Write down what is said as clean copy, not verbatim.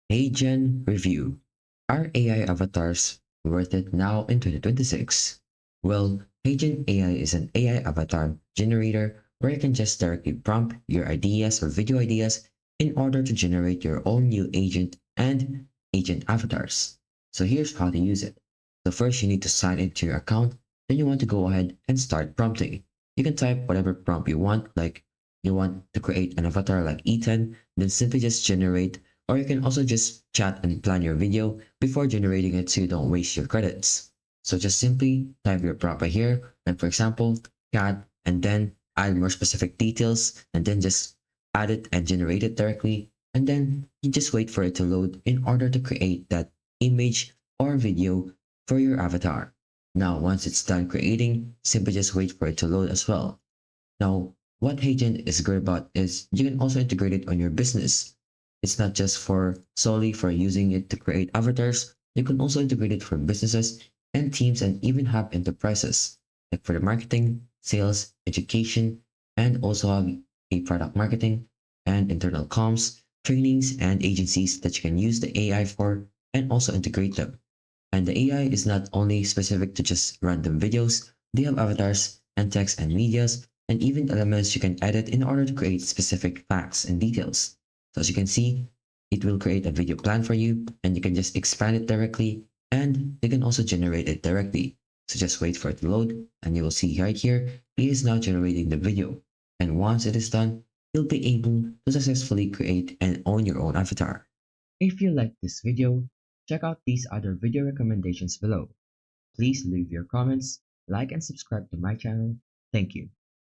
HeyGen Review. Are AI avatars worth it now in 2026? Well, HeyGen AI is an AI avatar generator where you can just directly prompt your ideas or video ideas in order to generate your own new agent and agent avatars. So here's how to use it. So first you need to sign into your account, then you want to go ahead and start prompting. You can type whatever prompt you want, like you want to create an avatar like Ethan, then simply just generate, or you can also just chat and plan your video before generating it so you don't waste your credits. So just simply type your prompt right here, like for example, cat, and then add more specific details, and then just add it and generate it directly. And then you just wait for it to load in order to create that image or video for your avatar. Now, once it's done creating, simply just wait for it to load as well. Now, what HeyGen is great about is you can also integrate it on your business. It's not just for solely for using it to create avatars. You can also integrate it for businesses and teams and even have enterprises, like for the marketing, sales, education, and also have a product marketing and internal comms, trainings, and agencies that you can use the AI for and also integrate them. And the AI is not only specific to just random videos, they have avatars and text and medias, and even elements you can edit in order to create specific facts and details. So as you can see, it will create a video plan for you, and you can just expand it directly, and you can also generate it directly. So just wait for it to load, and you will see right here, it is now generating the video. And once it is done, you'll be able to successfully create and own your own avatar. If you like this video, check out these other video recommendations below. Please leave your comments, like and subscribe to my channel. Thank you.